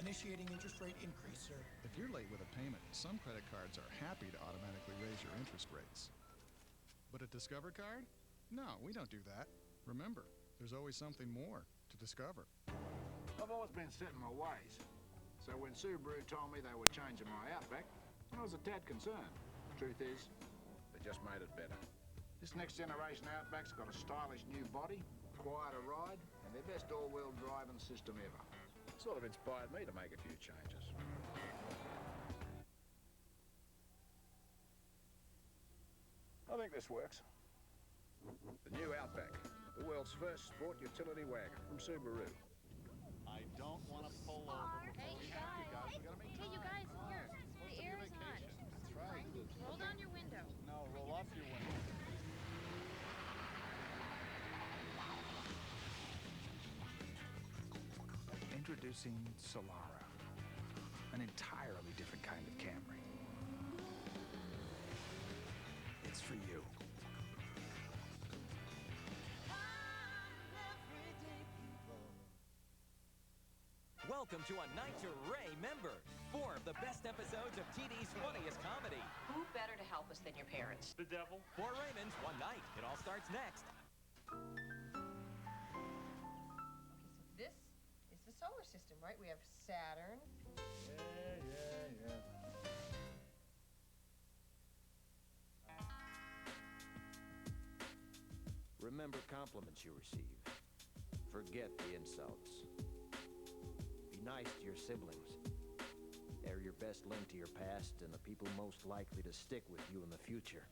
Initiating interest rate increase, sir. If you're late with a payment, some credit cards are happy to automatically raise your interest rates. But at Discover Card? No, we don't do that. Remember, there's always something more to discover. I've always been set in my ways. So when Subaru told me they were changing my Outback, I was a tad concerned. Truth is, they just made it better. This next generation Outback's got a stylish new body, quieter ride, and their best all-wheel driving system ever. Sort of inspired me to make a few changes. I think this works. The new Outback, the world's first sport utility wagon from Subaru. I don't want to pull over before we have to, guys. We gotta make time. Hey, you guys, here. The air is hot. That's right. Roll down your window. No, roll off your window. Introducing Solara, an entirely different kind of Camry. It's for you. Welcome to A Night to Remember. 4 of the best episodes of TD's funniest comedy. Who better to help us than your parents? The devil. 4 Raymonds, 1 night. It all starts next. Okay, so this is the solar system, right? We have Saturn. Yeah. Remember compliments you receive. Forget the insults. Be nice to your siblings. They're your best link to your past and the people most likely to stick with you in the future.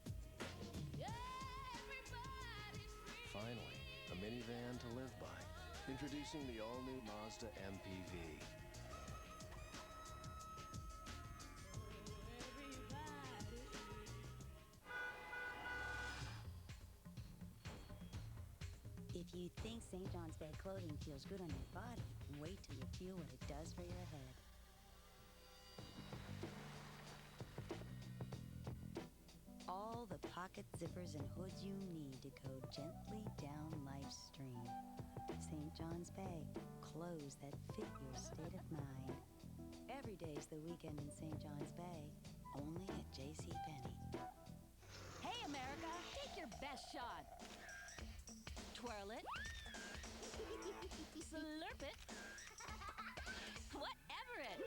Finally, a minivan to live by. Introducing the all-new Mazda MPV. If you think St. John's Bed clothing feels good on your body, wait till you feel what it does for your head. All the pocket zippers and hoods you need to go gently down life's stream. St. John's Bay, clothes that fit your state of mind. Every day's the weekend in St. John's Bay, only at JCPenney. Hey, America, take your best shot. Twirl it. Slurp it. Whatever it.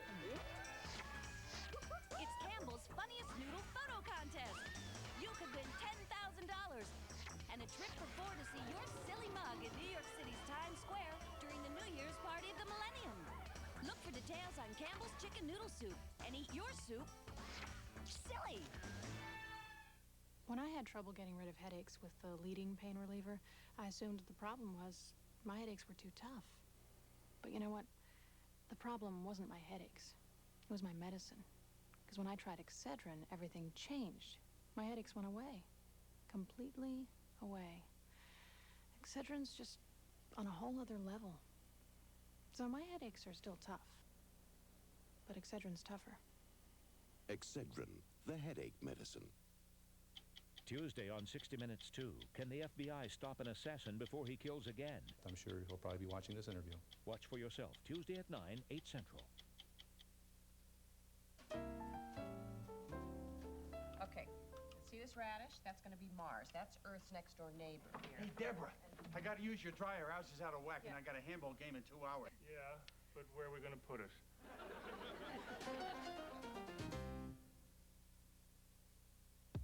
It's Campbell's Funniest Noodle Photo Contest. You could win $10,000 and a trip for 4 to see your silly mug in New York City's Times Square during the New Year's party of the millennium. Look for details on Campbell's Chicken Noodle Soup and eat your soup silly. When I had trouble getting rid of headaches with the leading pain reliever, I assumed the problem was my headaches were too tough. But you know what? The problem wasn't my headaches. It was my medicine. Because when I tried Excedrin, everything changed. My headaches went away. Completely away. Excedrin's just on a whole other level. So my headaches are still tough. But Excedrin's tougher. Excedrin, the headache medicine. Tuesday on 60 Minutes 2. Can the FBI stop an assassin before he kills again? I'm sure he'll probably be watching this interview. Watch for yourself. Tuesday at 9, 8 Central. Okay, see this radish? That's going to be Mars. That's Earth's next door neighbor here. Hey, Deborah, I got to use your dryer. Ours is out of whack, and I got a handball game in 2 hours. Yeah, but where are we going to put it?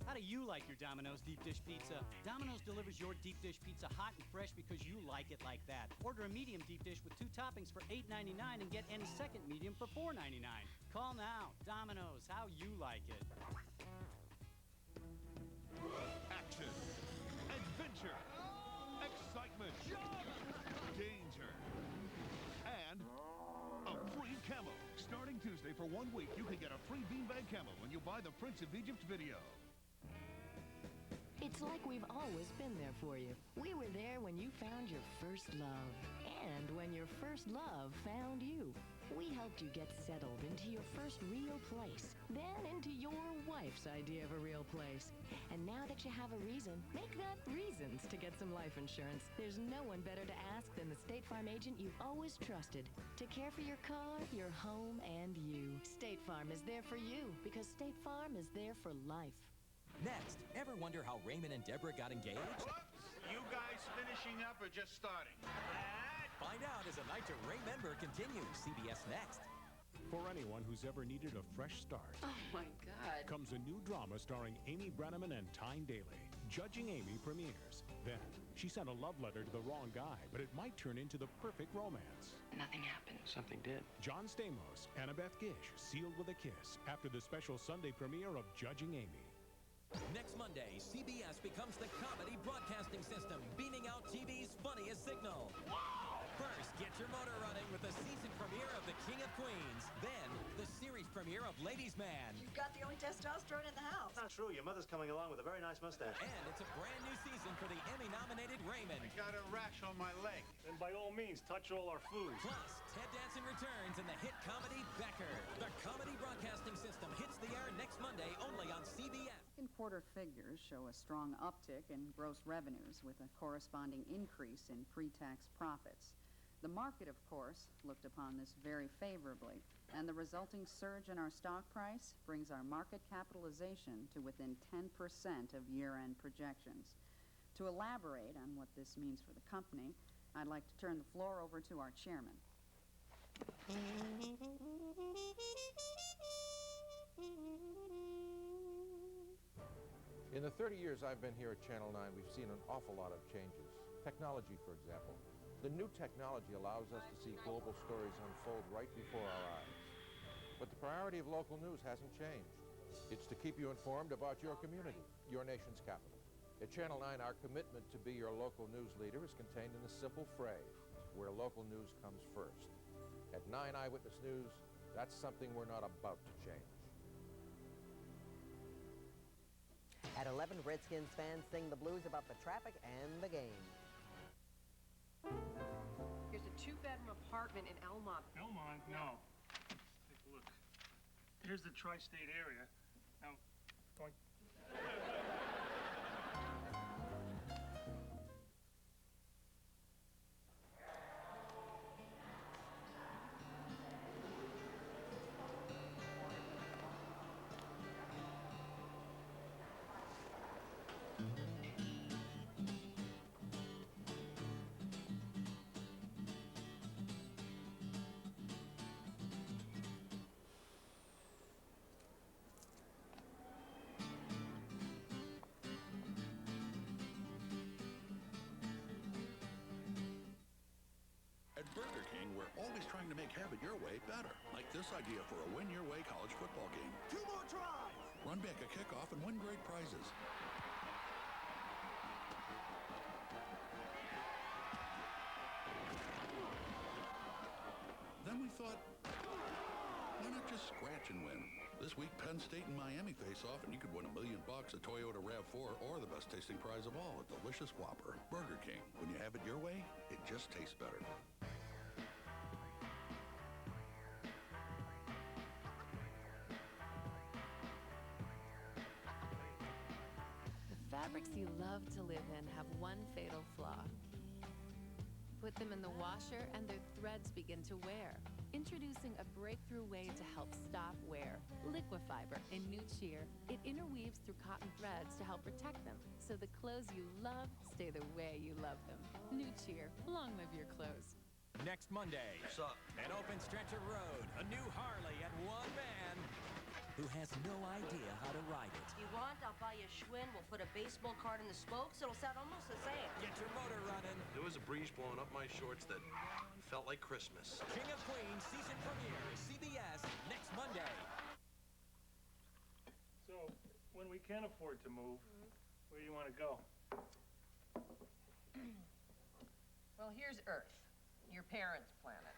How do you like your Domino's deep dish pizza? Domino's delivers your deep dish pizza hot and fresh because you like it like that. Order a medium deep dish with 2 toppings for $8.99 and get any second medium for $4.99. Call now. Domino's, how you like it. Action, adventure, excitement, danger, and a free camo. Starting Tuesday for 1 week, you can get a free beanbag camo when you buy the Prince of Egypt video. It's like we've always been there for you. We were there when you found your first love, and when your first love found you. We helped you get settled into your first real place, then into your wife's idea of a real place. And now that you have a reason, make that reasons to get some life insurance. There's no one better to ask than the State Farm agent you've always trusted to care for your car, your home, and you. State Farm is there for you because State Farm is there for life. Next, ever wonder how Raymond and Deborah got engaged? You guys finishing up or just starting? Find out as a Night to Remember continues. CBS Next. For anyone who's ever needed a fresh start, Oh, my God. comes a new drama starring Amy Brenneman and Tyne Daly. Judging Amy premieres. Then, she sent a love letter to the wrong guy, but it might turn into the perfect romance. Nothing happened. Something did. John Stamos, Annabeth Gish, sealed with a kiss after the special Sunday premiere of Judging Amy. Next Monday, CBS becomes the comedy broadcasting system, beaming out TV's funniest signal. First, get your motor running with the season premiere of The King of Queens. Then, the series premiere of Ladies' Man. You've got the only testosterone in the house. Not true. Your mother's coming along with a very nice mustache. And it's a brand new season for the Emmy-nominated Raymond. I got a rash on my leg. Then by all means, touch all our food. Plus, Ted Danson returns in the hit comedy Becker. The comedy broadcasting system hits the air next Monday only on CBS. Second quarter figures show a strong uptick in gross revenues with a corresponding increase in pre-tax profits. The market, of course, looked upon this very favorably, and the resulting surge in our stock price brings our market capitalization to within 10% of year-end projections. To elaborate on what this means for the company, I'd like to turn the floor over to our chairman. In the 30 years I've been here at Channel 9, we've seen an awful lot of changes. Technology, for example. The new technology allows us to see global stories unfold right before our eyes. But the priority of local news hasn't changed. It's to keep you informed about your community, your nation's capital. At Channel 9, our commitment to be your local news leader is contained in a simple phrase, where local news comes first. At 9 Eyewitness News, that's something we're not about to change. At 11, Redskins fans sing the blues about the traffic and the game. Here's a two-bedroom apartment in Elmont. Elmont? No. Take a look. Here's the tri-state area. Now, going... At Burger King, we're always trying to make have it your way better. Like this idea for a win-your-way college football game. 2 more tries! Run back a kickoff and win great prizes. Then we thought, why not just scratch and win? This week, Penn State and Miami face off, and you could win $1 million, a Toyota RAV4, or the best tasting prize of all, a delicious Whopper. Burger King. When you have it your way, it just tastes better. The fabrics you love to live in have one fatal flaw. Put them in the washer and their threads begin to wear. Introducing a breakthrough way to help stop wear. Liquifiber in New Cheer. It interweaves through cotton threads to help protect them, so the clothes you love stay the way you love them. New Cheer. Long live your clothes. Next Monday, an open stretch of road, a new Harley, and one man who has no idea how to ride it. You want? I'll buy you a Schwinn. We'll put a baseball card in the spokes. It'll sound almost the same. Get your motor running. There was a breeze blowing up my shorts that felt like Christmas. King of Queens season premiere, CBS, next Monday. So, when we can afford to move, where do you want to go? Well, here's Earth, your parents' planet.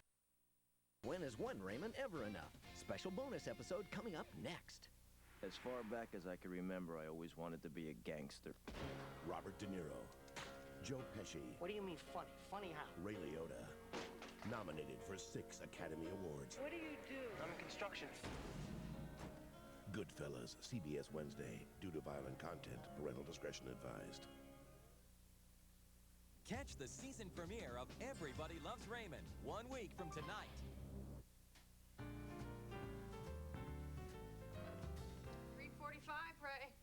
When is one Raymond ever enough? Special bonus episode coming up next. As far back as I can remember, I always wanted to be a gangster. Robert De Niro, Joe Pesci, What do you mean funny? Funny how? Ray Liotta, Nominated for 6 Academy Awards. What do you do? I'm in construction. Goodfellas, CBS Wednesday. Due to violent content, parental discretion advised. Catch the season premiere of Everybody Loves Raymond 1 week from tonight. Ray.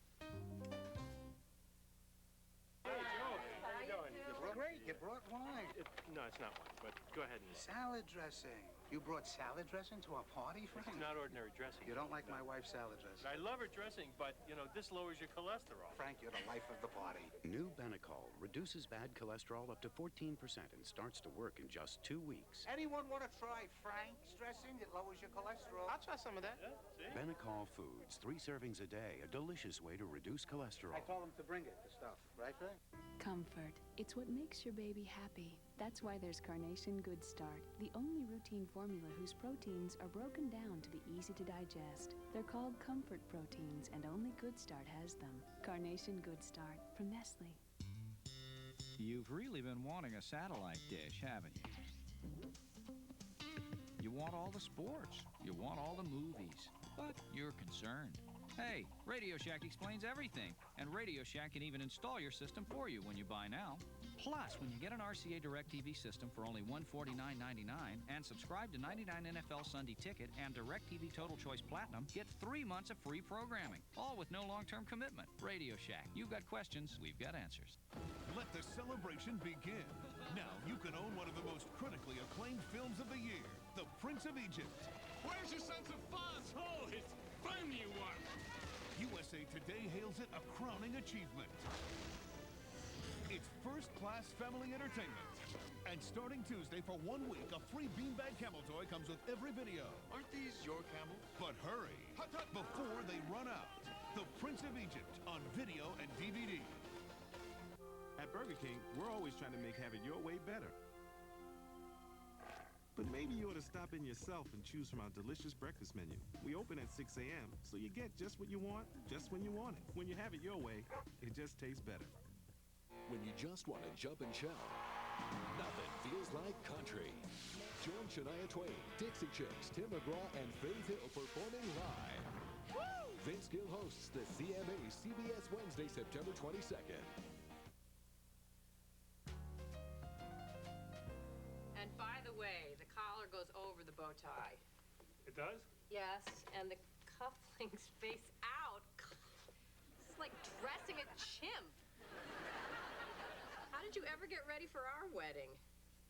Hey, Joe. How you doing? Great, you brought wine. No, it's not wine, but go ahead and... Salad dressing. You brought salad dressing to our party, Frank? It's not ordinary dressing. You don't like my wife's salad dressing? I love her dressing, but, you know, this lowers your cholesterol. Frank, you're the life of the party. New Benecol reduces bad cholesterol up to 14% and starts to work in just 2 weeks. Anyone want to try Frank's dressing? It lowers your cholesterol. I'll try some of that. Yeah, see? Benecol Foods, 3 servings a day, a delicious way to reduce cholesterol. I told him to bring it, the stuff. Right, Frank? Comfort. It's what makes your baby happy. That's why there's Carnation Good Start, the only routine formula whose proteins are broken down to be easy to digest. They're called comfort proteins, and only Good Start has them. Carnation Good Start from Nestle. You've really been wanting a satellite dish, haven't you? You want all the sports. You want all the movies. But you're concerned. Hey, Radio Shack explains everything. And Radio Shack can even install your system for you when you buy now. Plus, when you get an RCA DirecTV system for only $149.99 and subscribe to 99 NFL Sunday Ticket and DirecTV Total Choice Platinum, get 3 months of free programming, all with no long-term commitment. Radio Shack. You've got questions, we've got answers. Let the celebration begin. Now you can own one of the most critically acclaimed films of the year, The Prince of Egypt. Where's your sense of fun? Oh, it's fun you want. USA Today hails it a crowning achievement. It's first-class family entertainment. And starting Tuesday for 1 week, a free beanbag camel toy comes with every video. Aren't these your camels? But hurry, before they run out. The Prince of Egypt on video and DVD. At Burger King, we're always trying to make having your way better. But maybe you ought to stop in yourself and choose from our delicious breakfast menu. We open at 6 a.m., so you get just what you want, just when you want it. When you have it your way, it just tastes better. When you just want to jump and shout, nothing feels like country. Join Shania Twain, Dixie Chicks, Tim McGraw, and Faith Hill performing live. Woo! Vince Gill hosts the CMA CBS Wednesday, September 22nd. And by the way, the collar goes over the bow tie. It does? Yes, and the cufflinks face out. This is like dressing a chimp. How did you ever get ready for our wedding?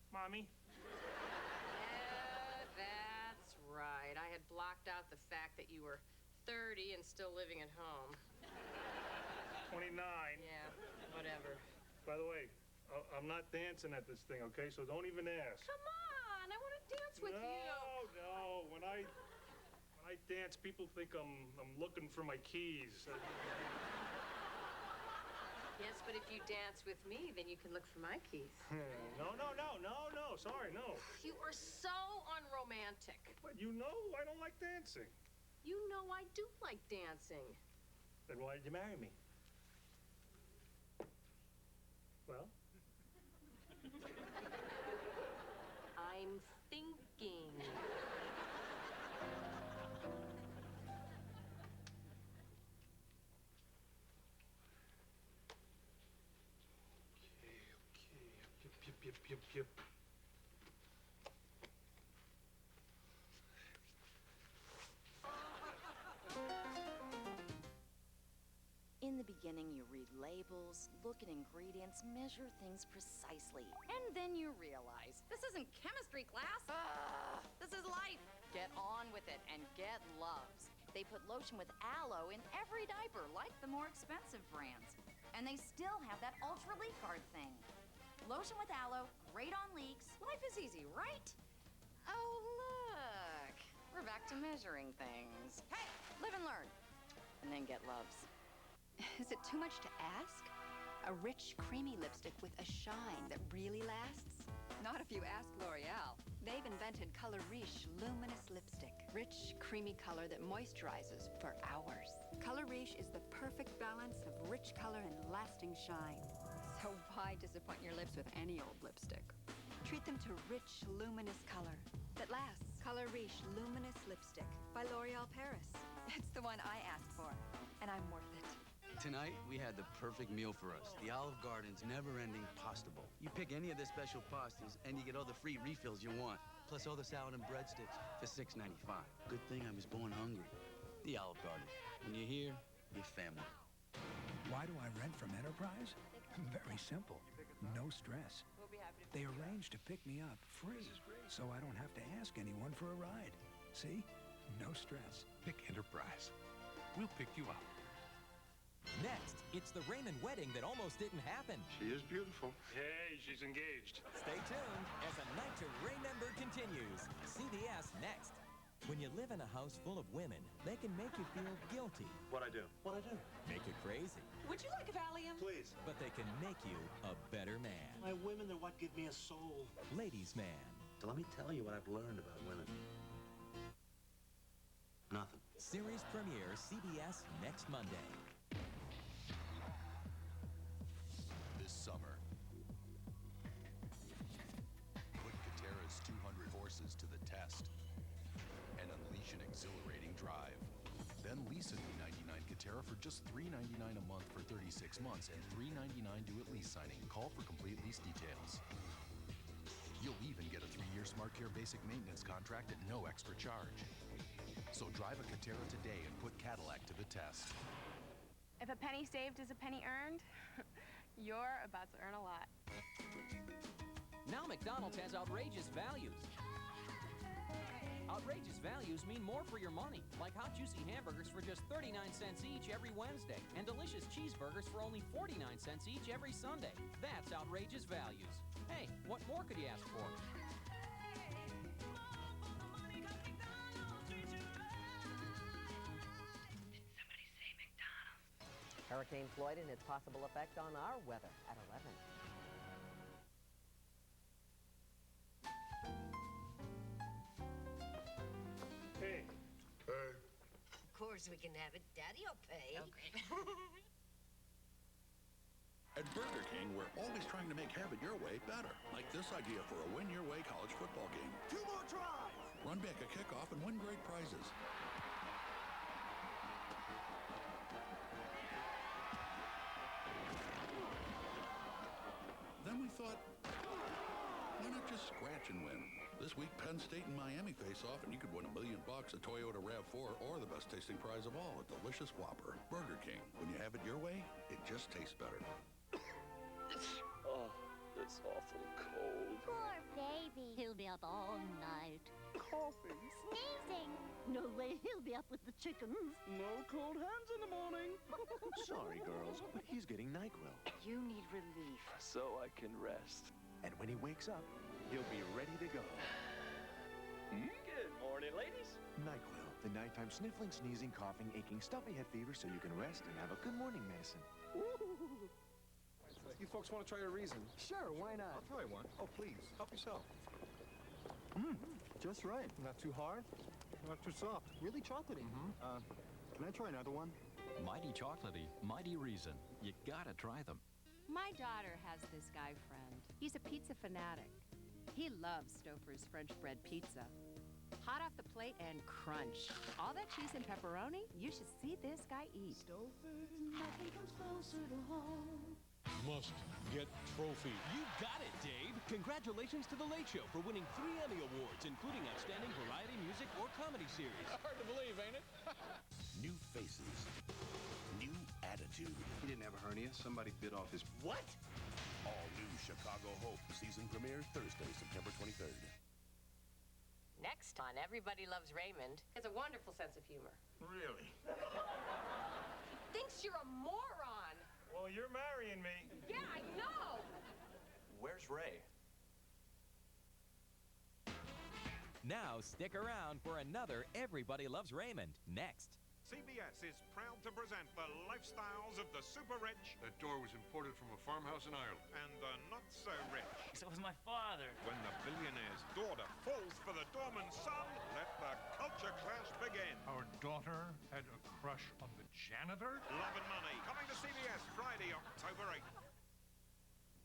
Mommy? Yeah, that's right. I had blocked out the fact that you were 30 and still living at home. 29. Yeah, whatever. By the way, I'm not dancing at this thing, okay? So don't even ask. Come on, I want to dance with you. No. When I dance, people think I'm looking for my keys. Yes, but if you dance with me, then you can look for my keys. No. Sorry, no. You are so unromantic. But you know I don't like dancing. You know I do like dancing. Then why did you marry me? Well? I'm thinking. Yep. In the beginning, you read labels, look at ingredients, measure things precisely. And then you realize, this isn't chemistry class. This is life. Get on with it and get Luvs. They put lotion with aloe in every diaper, like the more expensive brands. And they still have that ultra leak guard thing. Lotion with aloe, great on leaks. Life is easy, right? Oh, look. We're back to measuring things. Hey, live and learn. And then get Luvs. Is it too much to ask? A rich, creamy lipstick with a shine that really lasts? Not if you ask L'Oreal. They've invented Color Riche Luminous Lipstick. Rich, creamy color that moisturizes for hours. Color Riche is the perfect balance of rich color and lasting shine. So why disappoint your lips with any old lipstick? Treat them to rich, luminous color that lasts. Color Riche Luminous Lipstick by L'Oreal Paris. It's the one I asked for, and I'm worth it. Tonight, we had the perfect meal for us. The Olive Garden's never-ending pasta bowl. You pick any of their special pastas, and you get all the free refills you want, plus all the salad and breadsticks for $6.95. Good thing I was born hungry. The Olive Garden. When you're here, you're family. Why do I rent from Enterprise? Very simple. No stress. They arrange to pick me up free, so I don't have to ask anyone for a ride. See? No stress. Pick Enterprise. We'll pick you up. Next, it's the Raymond wedding that almost didn't happen. She is beautiful. Hey, she's engaged. Stay tuned as A Night to Remember continues. CBS next. When you live in a house full of women, they can make you feel guilty. What'd I do? Make you crazy. Would you like a Valium? Please. But they can make you a better man. My women are what give me a soul. Ladies' man. So let me tell you what I've learned about women. Nothing. Series premiere CBS next Monday. This summer, put Katerra's 200 horses to the test and unleash an exhilarating drive. Then lease a new 99 Katerra for just $3.99 a month for 36 months and $3.99 due at lease signing. Call for complete lease details. You'll even get a 3-year SmartCare basic maintenance contract at no extra charge. So drive a Katerra today and put Cadillac to the test. If a penny saved is a penny earned, you're about to earn a lot. Now McDonald's has outrageous values. Outrageous values mean more for your money, like hot juicy hamburgers for just 39 cents each every Wednesday, and delicious cheeseburgers for only 49 cents each every Sunday. That's outrageous values. Hey, what more could you ask for? Hurricane Floyd and its possible effect on our weather at 11. Hey. Of course we can have it. Daddy'll pay. Okay. At Burger King, we're always trying to make have it your way better. Like this idea for a win-your-way college football game. 2 more tries! Run back a kickoff and win great prizes. Then we thought, why not just scratch and win? This week, Penn State and Miami face off, and you could win $1 million, a Toyota RAV4, or the best tasting prize of all, a delicious Whopper. Burger King. When you have it your way, it just tastes better. Oh, this awful cold. Poor baby. He'll be up all night. Coughing. Sneezing. No way he'll be up with the chickens. No cold hands in the morning. Sorry, girls, but he's getting NyQuil. You need relief. So I can rest. And when he wakes up, he'll be ready to go. Good morning, ladies. NyQuil, the nighttime sniffling, sneezing, coughing, aching, stuffy head fever so you can rest and have a good morning medicine. You folks want to try a Reason? Sure, why not? I'll try one. Oh, please, help yourself. Just right. Not too hard, not too soft. Really chocolatey. Can I try another one? Mighty chocolatey, mighty Reason. You gotta try them. My daughter has this guy friend. He's a pizza fanatic. He loves Stouffer's French bread pizza. Hot off the plate and crunch. All that cheese and pepperoni, you should see this guy eat. Stouffer's, nothing comes closer to home. Must get trophy. You got it, Dave. Congratulations to The Late Show for winning 3 Emmy Awards, including Outstanding Variety Music or Comedy Series. Hard to believe, ain't it? New faces. New attitude. He didn't have a hernia. Somebody bit off his... What? All new Chicago Hope season premiere Thursday, September 23rd. Next on Everybody Loves Raymond, has a wonderful sense of humor. Really? Thinks you're a moron. Well, you're marrying me. Yeah, I know. Where's Ray? Now stick around for another Everybody Loves Raymond next. CBS is proud to present the lifestyles of the super rich That door was imported from a farmhouse in Ireland. and the not so rich. So was my father. When the billionaire's daughter falls for the doorman's son, let the culture clash begin. Our daughter had a crush on the janitor? Love and Money, coming to CBS Friday, October 8th.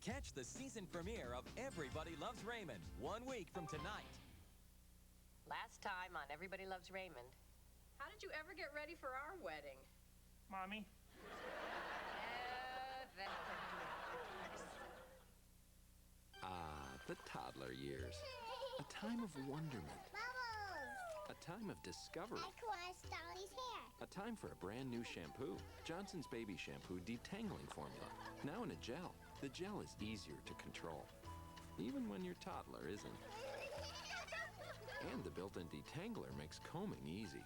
Catch the season premiere of Everybody Loves Raymond 1 week from tonight. Last time on Everybody Loves Raymond. How did you ever get ready for our wedding? Mommy? The toddler years. A time of wonderment. A time of discovery. Dolly's hair. A time for a brand new shampoo. Johnson's Baby Shampoo Detangling Formula. Now in a gel. The gel is easier to control, even when your toddler isn't. And the built-in detangler makes combing easy.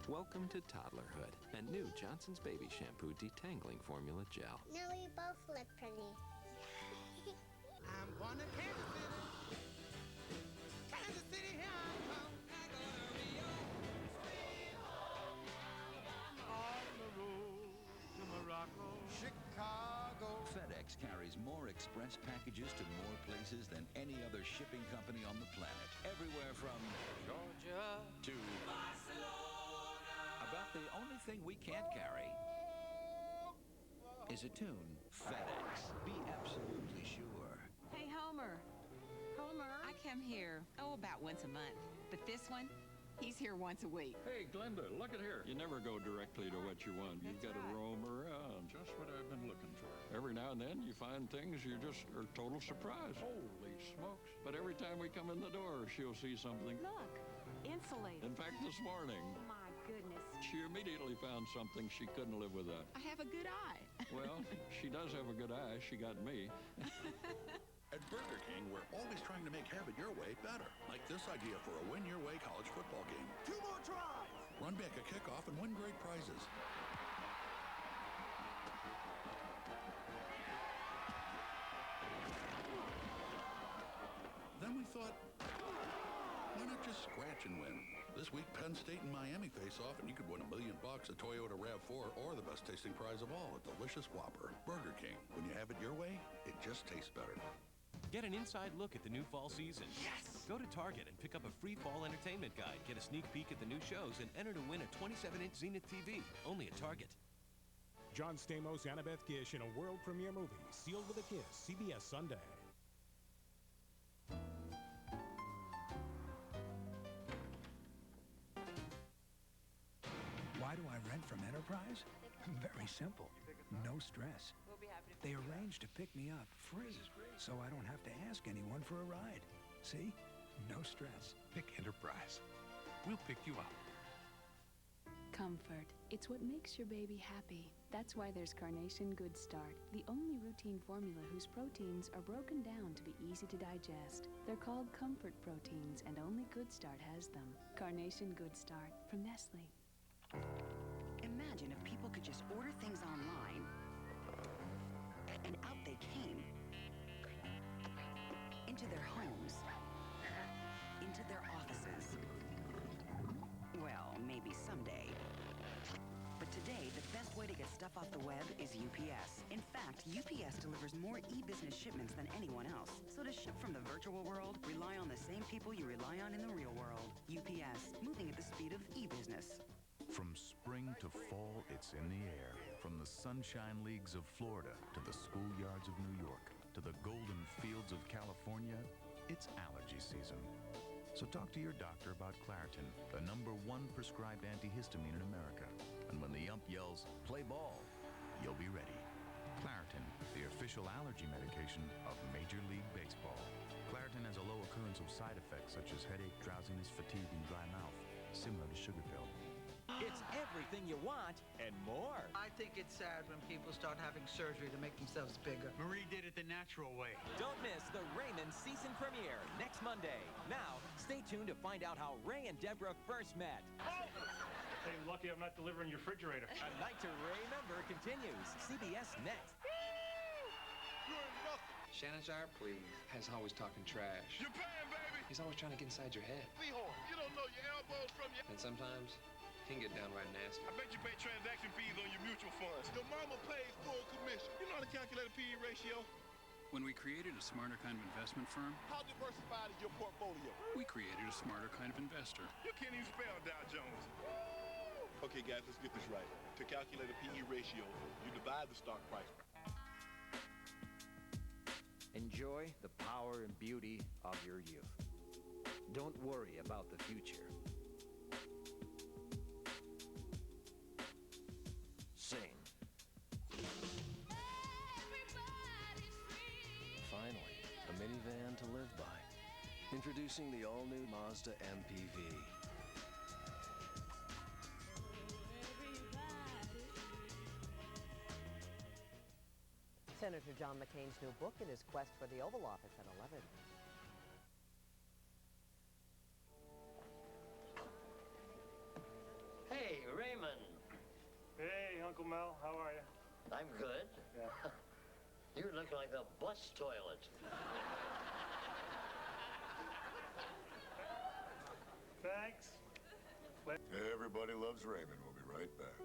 Welcome to toddlerhood and new Johnson's Baby Shampoo Detangling Formula Gel. Now we both look pretty. I'm going to Kansas City. Kansas City, here I come. On the road to Morocco. Chicago. FedEx carries more express packages to more places than any other shipping company on the planet. Everywhere from Georgia to Barcelona. About the only thing we can't carry is a tune. FedEx. Be absolutely sure. Hey, Homer. Homer? I come here, about once a month. But this one, he's here once a week. Hey, Glenda, look at here. You never go directly to what you want. You've got to roam around. Just what I've been looking for. Every now and then you find things you just are total surprise. Holy smokes. But every time we come in the door, she'll see something. Look, insulated. In fact, this morning, My goodness. she immediately found something she couldn't live without. I have a good eye. Well, she does have a good eye. She got me. At Burger King, we're always trying to make have it your way better. Like this idea for a win your way college football game. 2 more tries. Run back a kickoff and win great prizes. Then we thought, why not just scratch and win? This week, Penn State and Miami face off, and you could win $1 million, a Toyota RAV4, or the best tasting prize of all, a delicious Whopper. Burger King. When you have it your way, it just tastes better. Get an inside look at the new fall season. Yes! Go to Target and pick up a free fall entertainment guide. Get a sneak peek at the new shows and enter to win a 27-inch Zenith TV. Only at Target. John Stamos, Annabeth Gish in a world premiere movie, Sealed with a Kiss, CBS Sunday. Why do I rent from Enterprise? Very simple. No stress. They arrange to pick me up free, so I don't have to ask anyone for a ride. See? No stress. Pick Enterprise. We'll pick you up. Comfort. It's what makes your baby happy. That's why there's Carnation Good Start, the only routine formula whose proteins are broken down to be easy to digest. They're called comfort proteins, and only Good Start has them. Carnation Good Start from Nestle. Imagine if people could just order things online, and out they came. Into their homes. Into their offices. Well, maybe someday. But today, the best way to get stuff off the web is UPS. In fact, UPS delivers more e-business shipments than anyone else. So to ship from the virtual world, rely on the same people you rely on in the real world. UPS, moving at the speed of e-business. From spring to fall, it's in the air. From the Sunshine Leagues of Florida to the schoolyards of New York to the golden fields of California, it's allergy season. So talk to your doctor about Claritin, the #1 prescribed antihistamine in America. And when the ump yells, "Play ball," you'll be ready. Claritin, the official allergy medication of Major League Baseball. Claritin has a low occurrence of side effects such as headache, drowsiness, fatigue, and dry mouth, similar to sugar pill. It's everything you want and more. I think it's sad when people start having surgery to make themselves bigger. Marie did it the natural way. Don't miss the Raymond season premiere next Monday. Now, stay tuned to find out how Ray and Deborah first met. Hey, lucky I'm not delivering your refrigerator. A Night to Remember continues. CBS next. Shannon Sharp, please, has always talking trash. You're paying, baby! He's always trying to get inside your head. Seahorn, you don't know your elbows from your... And sometimes, he can get downright nasty. I bet you pay transaction fees on your mutual funds. Your mama pays full commission. You know how to calculate a PE ratio? When we created a smarter kind of investment firm, How diversified is your portfolio? we created a smarter kind of investor. You can't even spell Dow Jones. Okay, guys, let's get this right. To calculate a PE ratio, you divide the stock price. Enjoy the power and beauty of your youth. Don't worry about the future. Sing. Finally, a minivan to live by. Introducing the all-new Mazda MPV. Senator John McCain's new book in his quest for the Oval Office at 11. Hey, Raymond. Hey, Uncle Mel, how are you? I'm good. Yeah. You're looking like a bus toilet. Thanks. Everybody loves Raymond. We'll be right back.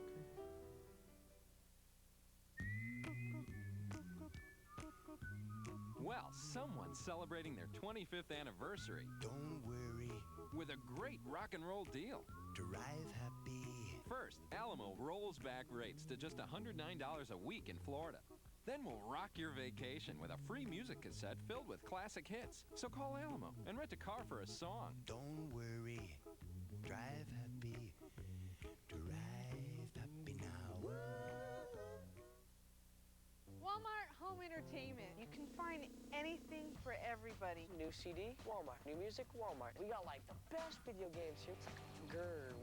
Well, someone's celebrating their 25th anniversary. Don't worry. With a great rock and roll deal. Drive happy. First, Alamo rolls back rates to just $109 a week in Florida. Then we'll rock your vacation with a free music cassette filled with classic hits. So call Alamo and rent a car for a song. Don't worry. Drive happy. Drive happy now. Walmart Home Entertainment. You can find anything for everybody. New CD, Walmart. New music, Walmart. We got like the best video games here. It's like grr.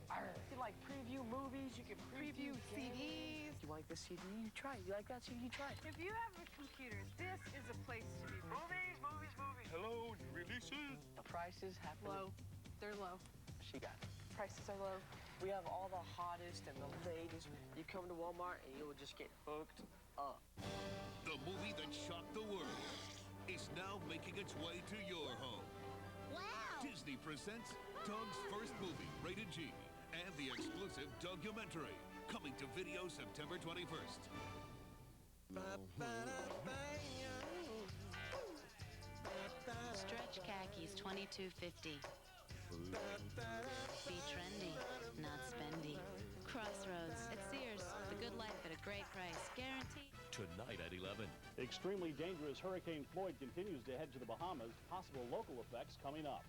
If you like preview movies, you can preview CDs. You like this CD? You try it. You like that CD? You try it. If you have a computer, this is a place to be. Movies. Hello, new releases. The prices have Low. They're low. She got it. Prices are low. We have all the hottest and the latest. You come to Walmart and you will just get hooked up. The movie that shocked the world is now making its way to your home. Wow! Disney presents Doug's first movie, rated G, and the exclusive Doug-umentary, coming to video September 21st. Stretch khakis, $22.50. Be trendy, not spendy. Crossroads at Sears. The good life at a great price. Guaranteed. Tonight at 11. Extremely dangerous Hurricane Floyd continues to head to the Bahamas. Possible local effects coming up.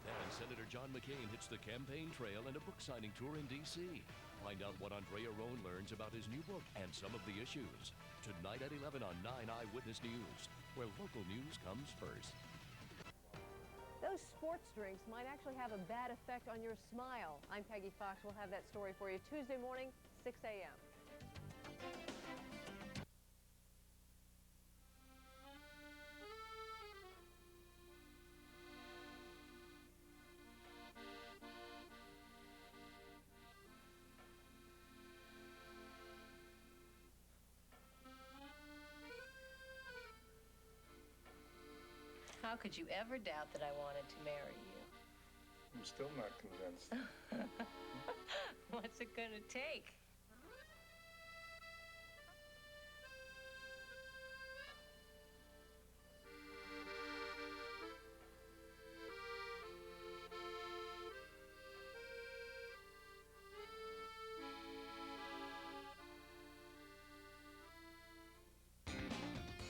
And Senator John McCain hits the campaign trail and a book signing tour in D.C. Find out what Andrea Roan learns about his new book and some of the issues. Tonight at 11 on 9 Eyewitness News, where local news comes first. Those sports drinks might actually have a bad effect on your smile. I'm Peggy Fox. We'll have that story for you Tuesday morning, 6 a.m. How could you ever doubt that I wanted to marry you? I'm still not convinced. What's it gonna take?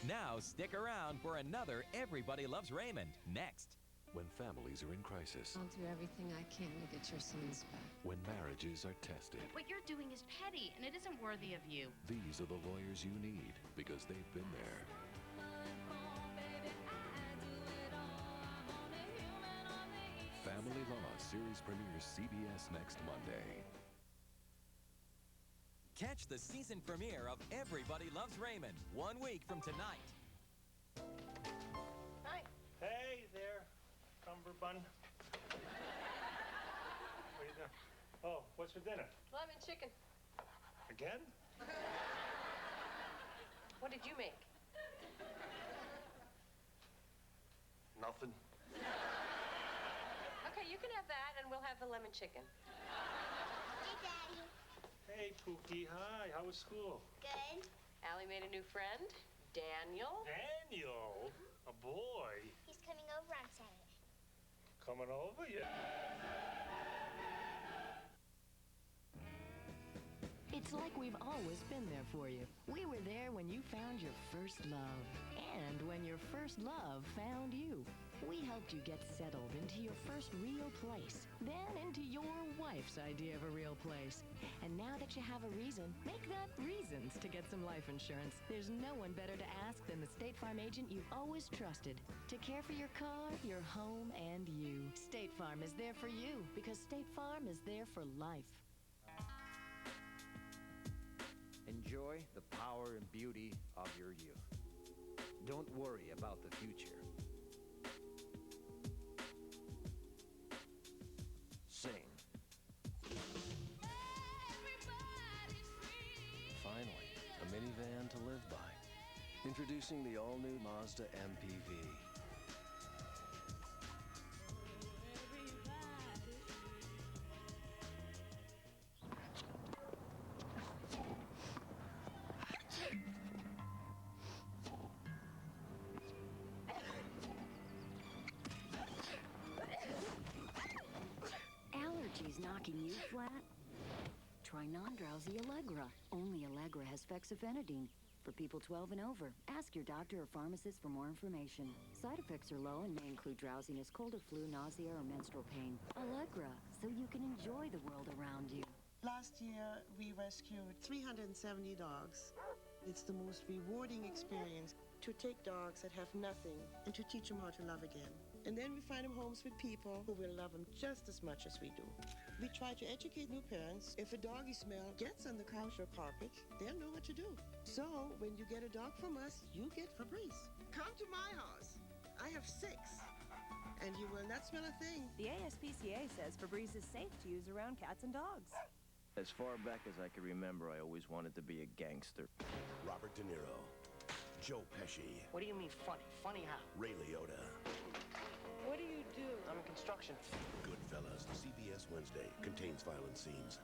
Now stick around for another Everybody Loves Raymond next. When families are in crisis, I'll do everything I can to get your sons back. when marriages are tested, What you're doing is petty, and it isn't worthy of you. these are the lawyers you need because they've been there. Family Law series premieres CBS next Monday. Catch the season premiere of Everybody Loves Raymond 1 week from tonight. Hi. Hey there, Cumberbund. What are you doing? Oh, what's for dinner? Lemon chicken. Again? What did you make? Nothing. Okay, you can have that, and we'll have the lemon chicken. Hey, Daddy. Hey, Pookie. Hi. How was school? Good. Allie made a new friend, Daniel. Daniel? A boy? He's coming over on Saturday. Coming over? Yeah. It's like we've always been there for you. We were there when you found your first love. And when your first love found you, we helped you get settled into your first real place, then into your wife's idea of a real place. And now that you have a reason, make that reasons to get some life insurance. There's no one better to ask than the State Farm agent you've always trusted to care for your car, your home, and you. State Farm is there for you because State Farm is there for life. Enjoy the power and beauty of your youth. Don't worry about the future. Sing. Finally, a minivan to live by. Introducing the all-new Mazda MPV. Allergies knocking you flat? Try non-drowsy Allegra. Only Allegra has fexofenadine. For people 12 and over, ask your doctor or pharmacist for more information. Side effects are low and may include drowsiness, cold or flu, nausea, or menstrual pain. Allegra, so you can enjoy the world around you. Last year, we rescued 370 dogs. It's the most rewarding experience to take dogs that have nothing and to teach them how to love again. And then we find them homes with people who will love them just as much as we do. We try to educate new parents. If a doggy smell gets on the couch or carpet, they'll know what to do. So when you get a dog from us, you get Fabrice. Come to my house. I have 6. And you will not smell a thing. The ASPCA says Febreze is safe to use around cats and dogs. As far back as I can remember, I always wanted to be a gangster. Robert De Niro, Joe Pesci. What do you mean funny? Funny how? Ray Liotta. What do you do? I'm in construction. Goodfellas, CBS Wednesday, contains violent scenes.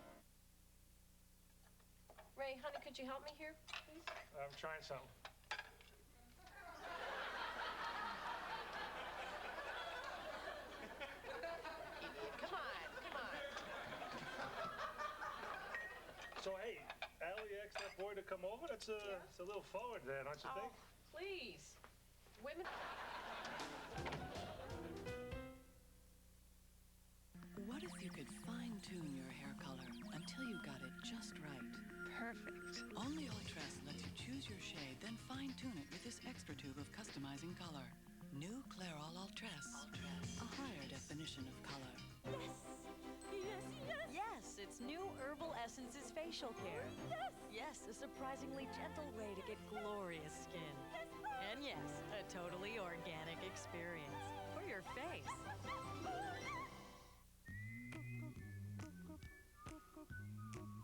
Ray, honey, could you help me here, please? I'm trying something. Come on. So, hey, Allie asked that boy to come over? It's a little forward there, don't you think? Please. Women... What if you could fine-tune your hair color until you got it just right? Perfect. Only Ultress lets you choose your shade, then fine-tune it with this extra tube of customizing color. New Clairol Ultress. A higher definition of color. Yes, it's new Herbal Essences facial care. Yes, a surprisingly gentle way to get glorious skin. And yes, a totally organic experience for your face.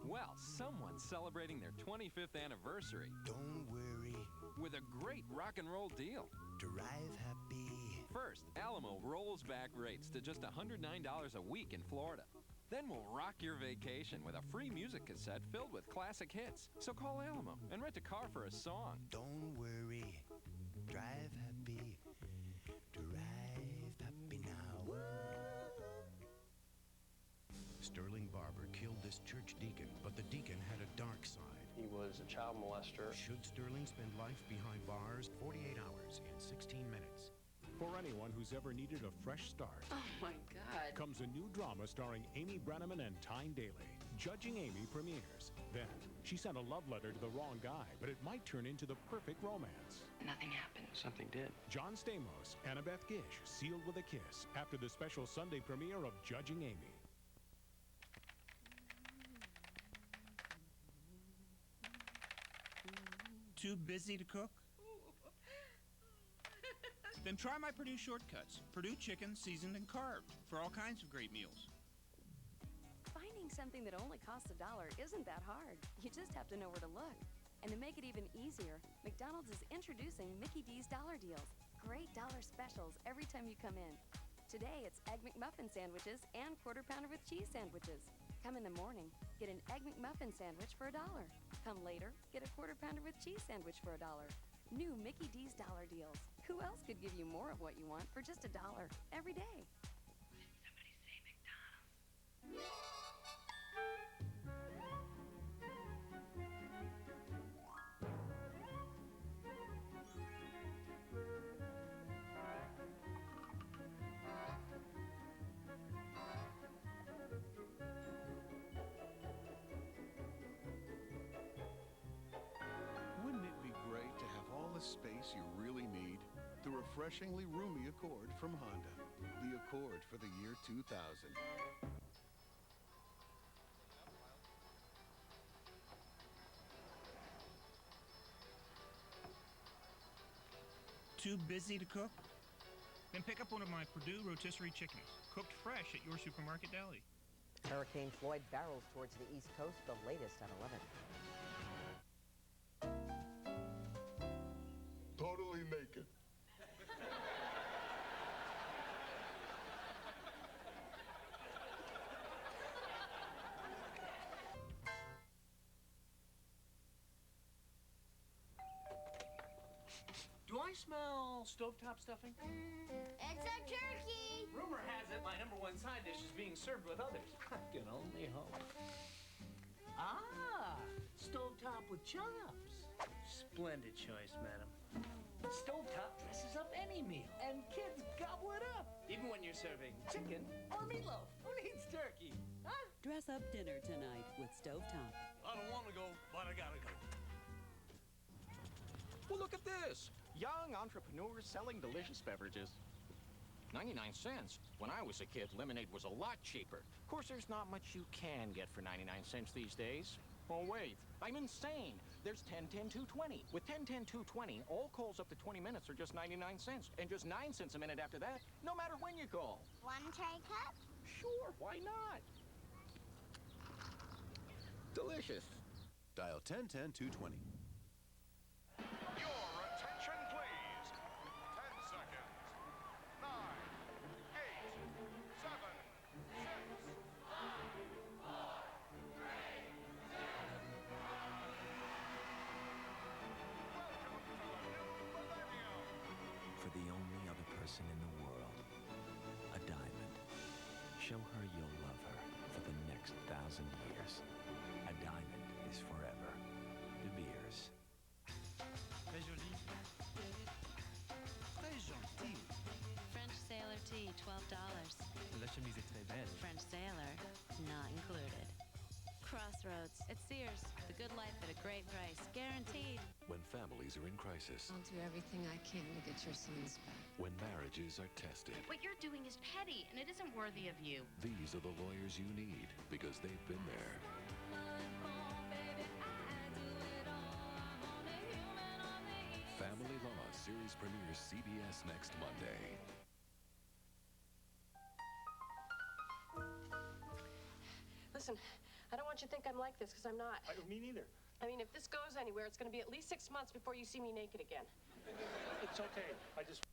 Well, someone's celebrating their 25th anniversary. Don't worry. With a great rock and roll deal. Drive happy. First, Alamo rolls back rates to just $109 a week in Florida. Then we'll rock your vacation with a free music cassette filled with classic hits. So call Alamo and rent a car for a song. Don't worry. Drive happy. Drive happy now. Sterling Barber killed this church deacon, but the deacon had a dark side. He was a child molester. Should Sterling spend life behind bars? 48 hours in 16 minutes. For anyone who's ever needed a fresh start. Oh, my God. Comes a new drama starring Amy Brenneman and Tyne Daly. Judging Amy premieres. Then, she sent a love letter to the wrong guy, but it might turn into the perfect romance. Nothing happened. Something did. John Stamos, Annabeth Gish, sealed with a kiss after the special Sunday premiere of Judging Amy. Too busy to cook? Then try my Purdue shortcuts. Purdue chicken seasoned and carved for all kinds of great meals. Finding something that only costs $1 isn't that hard. You just have to know where to look. And to make it even easier, McDonald's is introducing Mickey D's Dollar Deals. Great dollar specials every time you come in. Today, it's Egg McMuffin sandwiches and Quarter Pounder with cheese sandwiches. Come in the morning, get an Egg McMuffin sandwich for $1. Come later, get a Quarter Pounder with cheese sandwich for $1. New Mickey D's Dollar Deals. Who else could give you more of what you want for just $1 every day? Somebody say McDonald's. refreshingly roomy Accord from Honda. The Accord for the year 2000. Too busy to cook? Then pick up one of my Purdue rotisserie chickens, cooked fresh at your supermarket deli. Hurricane Floyd barrels towards the East Coast, the latest at 11. Totally naked. Do I smell stovetop stuffing? It's a turkey! Rumor has it my #1 side dish is being served with others. I can only hope. Ah, stovetop with chops. Splendid choice, madam. Stovetop dresses up any meal, and kids gobble it up, even when you're serving chicken or meatloaf. Who needs turkey? Huh? Dress up dinner tonight with Stovetop. I don't want to go, but I gotta go. Well, look at this. Young entrepreneurs selling delicious beverages. 99 cents. When I was a kid, lemonade was a lot cheaper. Of course, there's not much you can get for 99 cents these days. Oh, wait. I'm insane. There's 10, 10, 220. With 10, 10, 220, all calls up to 20 minutes are just 99 cents. And just 9 cents a minute after that, no matter when you call. One tray cup? Sure, why not? Delicious. Dial 1010 220. Your attention, please. 10 seconds. 9, 8, 7, 6, 5, 4, 3, 2, 1. For the only other person in the world, a diamond. Show her you'll love her for the next 1,000 years. A diamond is forever. De Beers. Très joli. Très gentil. French Sailor Tea, $12. La chemise est très belle. French Sailor, not included. Crossroads at Sears. The good life at a great price, guaranteed. When families are in crisis. I'll do everything I can to get your sons back. When marriages are tested. What you're doing is petty, and it isn't worthy of you. These are the lawyers you need because they've been there. Family Law series premieres CBS next Monday. Listen, I don't want you to think I'm like this, because I'm not. Me neither. I mean, if this goes anywhere, it's going to be at least 6 months before you see me naked again. It's okay. I just